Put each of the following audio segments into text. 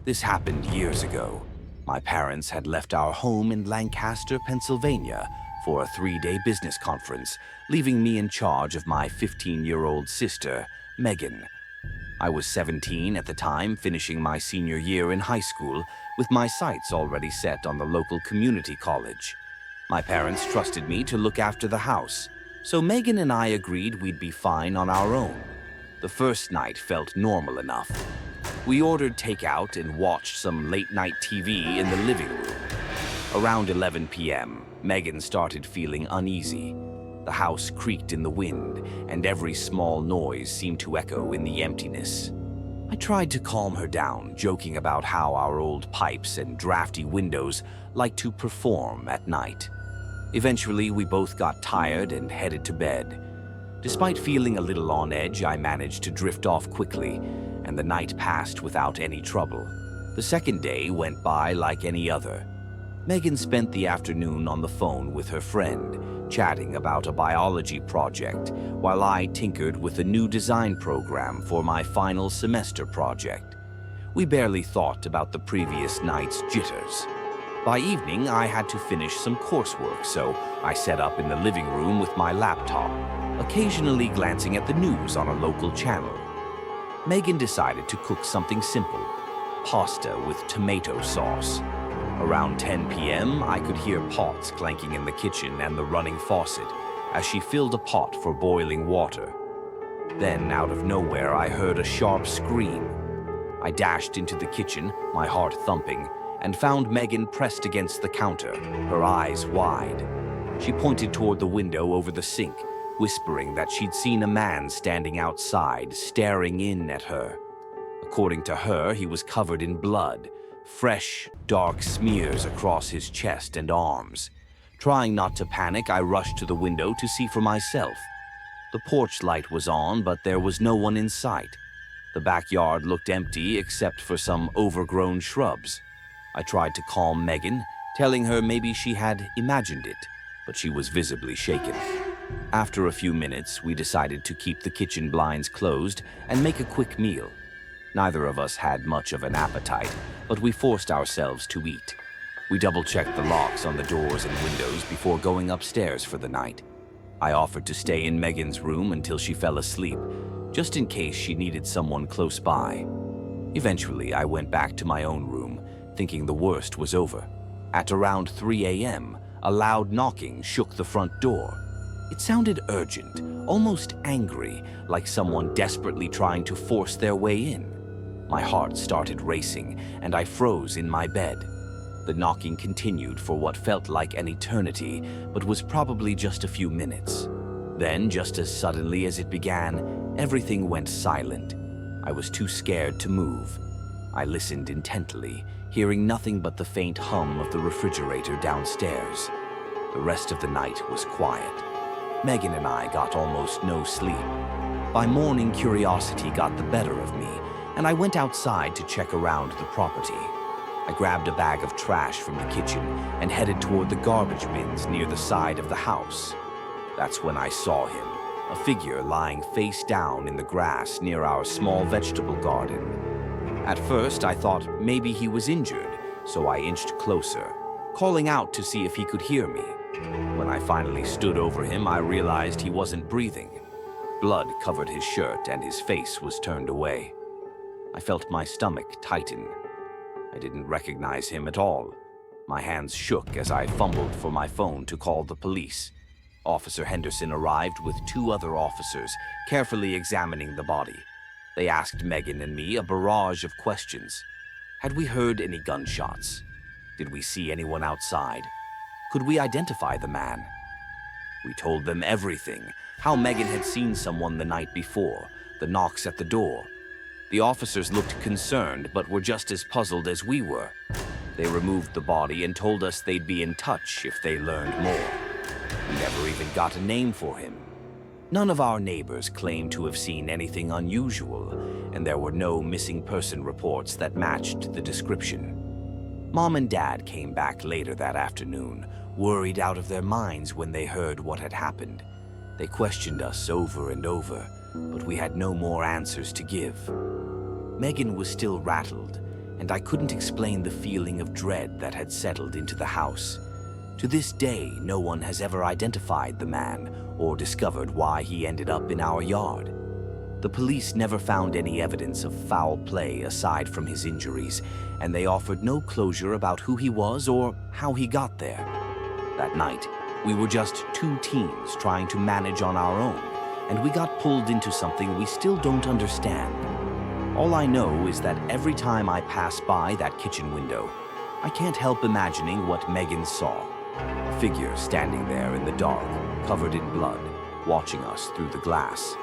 This happened years ago. My parents had left our home in Lancaster, Pennsylvania for a 3-day business conference, leaving me in charge of my 15-year-old sister, Megan. I was 17 at the time, finishing my senior year in high school, with my sights already set on the local community college. My parents trusted me to look after the house, so Megan and I agreed we'd be fine on our own. The first night felt normal enough. We ordered takeout and watched some late-night TV in the living room. Around 11 p.m., Megan started feeling uneasy. The house creaked in the wind, and every small noise seemed to echo in the emptiness. I tried to calm her down, joking about how our old pipes and drafty windows like to perform at night. Eventually, we both got tired and headed to bed. Despite feeling a little on edge, I managed to drift off quickly, and the night passed without any trouble. The second day went by like any other. Megan spent the afternoon on the phone with her friend, chatting about a biology project, while I tinkered with a new design program for my final semester project. We barely thought about the previous night's jitters. By evening, I had to finish some coursework, so I set up in the living room with my laptop, occasionally glancing at the news on a local channel. Megan decided to cook something simple, pasta with tomato sauce. Around 10 p.m., I could hear pots clanking in the kitchen and the running faucet as she filled a pot for boiling water. Then, out of nowhere, I heard a sharp scream. I dashed into the kitchen, my heart thumping, and found Megan pressed against the counter, her eyes wide. She pointed toward the window over the sink, whispering that she'd seen a man standing outside, staring in at her. According to her, he was covered in blood, fresh, dark smears across his chest and arms. Trying not to panic, I rushed to the window to see for myself. The porch light was on, but there was no one in sight. The backyard looked empty except for some overgrown shrubs. I tried to calm Megan, telling her maybe she had imagined it, but she was visibly shaken. After a few minutes, we decided to keep the kitchen blinds closed and make a quick meal. Neither of us had much of an appetite, but we forced ourselves to eat. We double-checked the locks on the doors and windows before going upstairs for the night. I offered to stay in Megan's room until she fell asleep, just in case she needed someone close by. Eventually, I went back to my own room, thinking the worst was over. At around 3 a.m., a loud knocking shook the front door. It sounded urgent, almost angry, like someone desperately trying to force their way in. My heart started racing, and I froze in my bed. The knocking continued for what felt like an eternity, but was probably just a few minutes. Then, just as suddenly as it began, everything went silent. I was too scared to move. I listened intently, hearing nothing but the faint hum of the refrigerator downstairs. The rest of the night was quiet. Megan and I got almost no sleep. By morning, curiosity got the better of me, and I went outside to check around the property. I grabbed a bag of trash from the kitchen and headed toward the garbage bins near the side of the house. That's when I saw him, a figure lying face down in the grass near our small vegetable garden. At first, I thought maybe he was injured, so I inched closer, calling out to see if he could hear me. When I finally stood over him, I realized he wasn't breathing. Blood covered his shirt and his face was turned away. I felt my stomach tighten. I didn't recognize him at all. My hands shook as I fumbled for my phone to call the police. Officer Henderson arrived with 2 other officers, carefully examining the body. They asked Megan and me a barrage of questions. Had we heard any gunshots? Did we see anyone outside? Could we identify the man? We told them everything, how Megan had seen someone the night before, the knocks at the door. The officers looked concerned, but were just as puzzled as we were. They removed the body and told us they'd be in touch if they learned more. We never even got a name for him. None of our neighbors claimed to have seen anything unusual, and there were no missing person reports that matched the description. Mom and Dad came back later that afternoon, worried out of their minds when they heard what had happened. They questioned us over and over, but we had no more answers to give. Megan was still rattled. and I couldn't explain the feeling of dread that had settled into the house. To this day, no one has ever identified the man or discovered why he ended up in our yard. The police never found any evidence of foul play aside from his injuries, and they offered no closure about who he was or how he got there. That night, we were just two teens trying to manage on our own, and we got pulled into something we still don't understand. All I know is that every time I pass by that kitchen window, I can't help imagining what Megan saw. A figure standing there in the dark, covered in blood, watching us through the glass.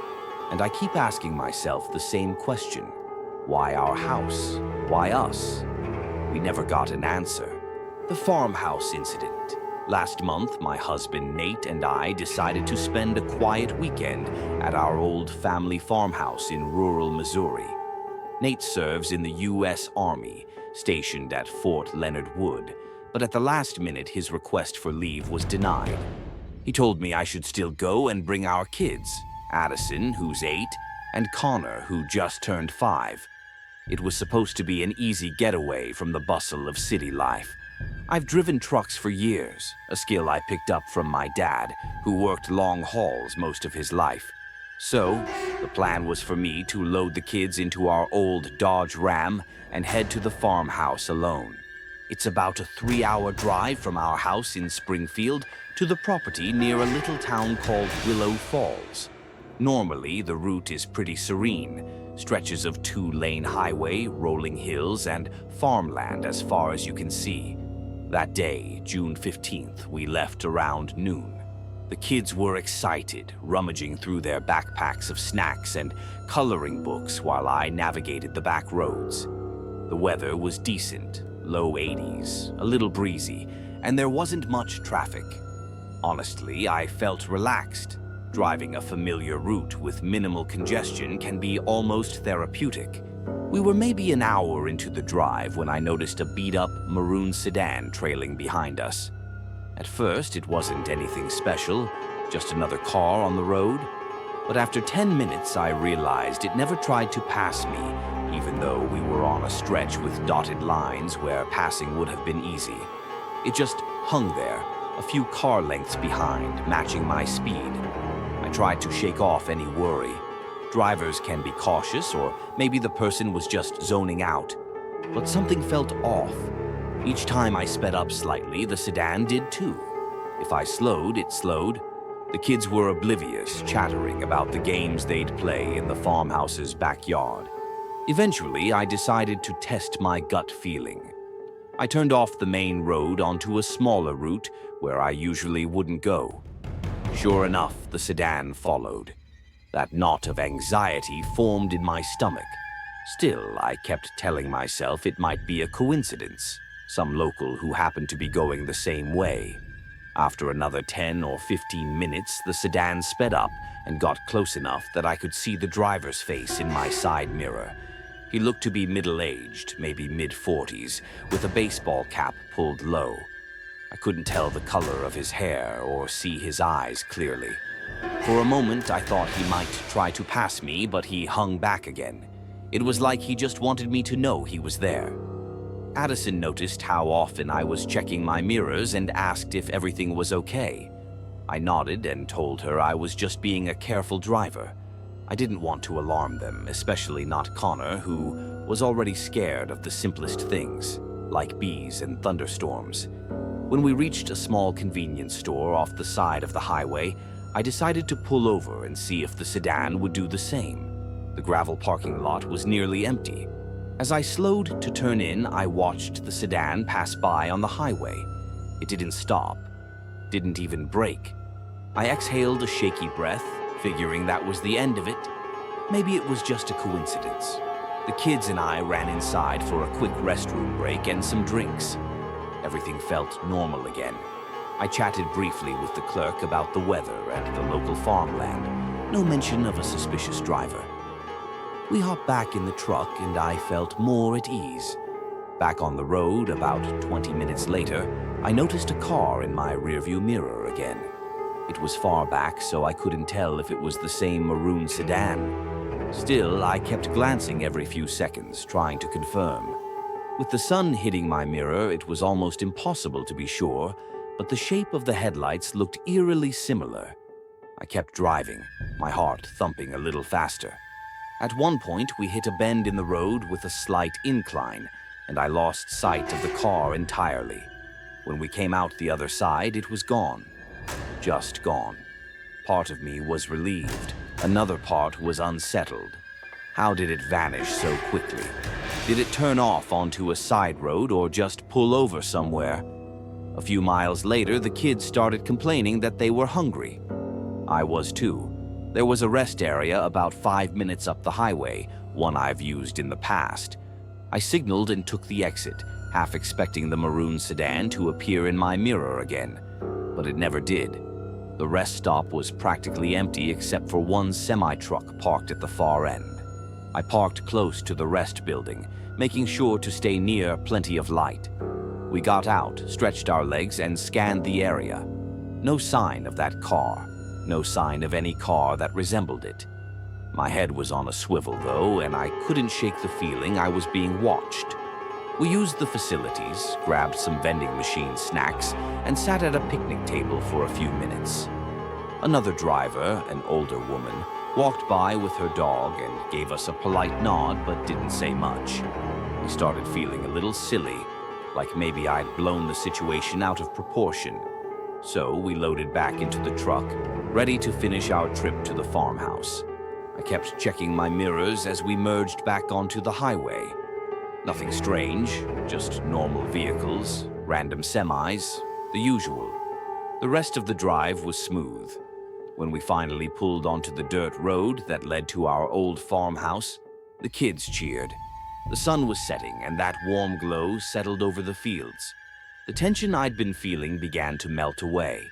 And I keep asking myself the same question. Why our house? Why us? We never got an answer. The farmhouse incident. Last month, my husband Nate and I decided to spend a quiet weekend at our old family farmhouse in rural Missouri. Nate serves in the U.S. Army, stationed at Fort Leonard Wood, but at the last minute his request for leave was denied. He told me I should still go and bring our kids, Addison, who's 8, and Connor, who just turned 5. It was supposed to be an easy getaway from the bustle of city life. I've driven trucks for years, a skill I picked up from my dad, who worked long hauls most of his life. So, the plan was for me to load the kids into our old Dodge Ram and head to the farmhouse alone. It's about a 3-hour drive from our house in Springfield to the property near a little town called Willow Falls. Normally, the route is pretty serene, stretches of 2-lane highway, rolling hills, and farmland as far as you can see. That day, June 15th, we left around noon. The kids were excited, rummaging through their backpacks of snacks and coloring books while I navigated the back roads. The weather was decent, low 80s, a little breezy, and there wasn't much traffic. Honestly, I felt relaxed. Driving a familiar route with minimal congestion can be almost therapeutic. We were maybe an hour into the drive when I noticed a beat-up maroon sedan trailing behind us. At first, it wasn't anything special, just another car on the road. But after 10 minutes, I realized it never tried to pass me, even though we were on a stretch with dotted lines where passing would have been easy. It just hung there, a few car lengths behind, matching my speed. I tried to shake off any worry. Drivers can be cautious, or maybe the person was just zoning out. But something felt off. Each time I sped up slightly, the sedan did too. If I slowed, it slowed. The kids were oblivious, chattering about the games they'd play in the farmhouse's backyard. Eventually, I decided to test my gut feeling. I turned off the main road onto a smaller route where I usually wouldn't go. Sure enough, the sedan followed. That knot of anxiety formed in my stomach. Still, I kept telling myself it might be a coincidence, some local who happened to be going the same way. After another 10 or 15 minutes, the sedan sped up and got close enough that I could see the driver's face in my side mirror. He looked to be middle-aged, maybe mid-40s, with a baseball cap pulled low. I couldn't tell the color of his hair or see his eyes clearly. For a moment, I thought he might try to pass me, but he hung back again. It was like he just wanted me to know he was there. Addison noticed how often I was checking my mirrors and asked if everything was okay. I nodded and told her I was just being a careful driver. I didn't want to alarm them, especially not Connor, who was already scared of the simplest things, like bees and thunderstorms. When we reached a small convenience store off the side of the highway, I decided to pull over and see if the sedan would do the same. The gravel parking lot was nearly empty. As I slowed to turn in, I watched the sedan pass by on the highway. It didn't stop, didn't even brake. I exhaled a shaky breath, figuring that was the end of it. Maybe it was just a coincidence. The kids and I ran inside for a quick restroom break and some drinks. Everything felt normal again. I chatted briefly with the clerk about the weather and the local farmland. No mention of a suspicious driver. We hopped back in the truck and I felt more at ease. Back on the road, about 20 minutes later, I noticed a car in my rearview mirror again. It was far back, so I couldn't tell if it was the same maroon sedan. Still, I kept glancing every few seconds, trying to confirm. With the sun hitting my mirror, it was almost impossible to be sure, but the shape of the headlights looked eerily similar. I kept driving, my heart thumping a little faster. At one point, we hit a bend in the road with a slight incline, and I lost sight of the car entirely. When we came out the other side, it was gone. Just gone. Part of me was relieved. Another part was unsettled. How did it vanish so quickly? Did it turn off onto a side road or just pull over somewhere? A few miles later, the kids started complaining that they were hungry. I was too. There was a rest area about 5 minutes up the highway, one I've used in the past. I signaled and took the exit, half expecting the maroon sedan to appear in my mirror again, but it never did. The rest stop was practically empty except for one semi-truck parked at the far end. I parked close to the rest building, making sure to stay near plenty of light. We got out, stretched our legs, and scanned the area. No sign of that car. No sign of any car that resembled it. My head was on a swivel, though, and I couldn't shake the feeling I was being watched. We used the facilities, grabbed some vending machine snacks, and sat at a picnic table for a few minutes. Another driver, an older woman, walked by with her dog and gave us a polite nod but didn't say much. I started feeling a little silly, like maybe I'd blown the situation out of proportion. So we loaded back into the truck, ready to finish our trip to the farmhouse. I kept checking my mirrors as we merged back onto the highway. Nothing strange, just normal vehicles, random semis, the usual. The rest of the drive was smooth. When we finally pulled onto the dirt road that led to our old farmhouse, the kids cheered. The sun was setting and that warm glow settled over the fields. The tension I'd been feeling began to melt away.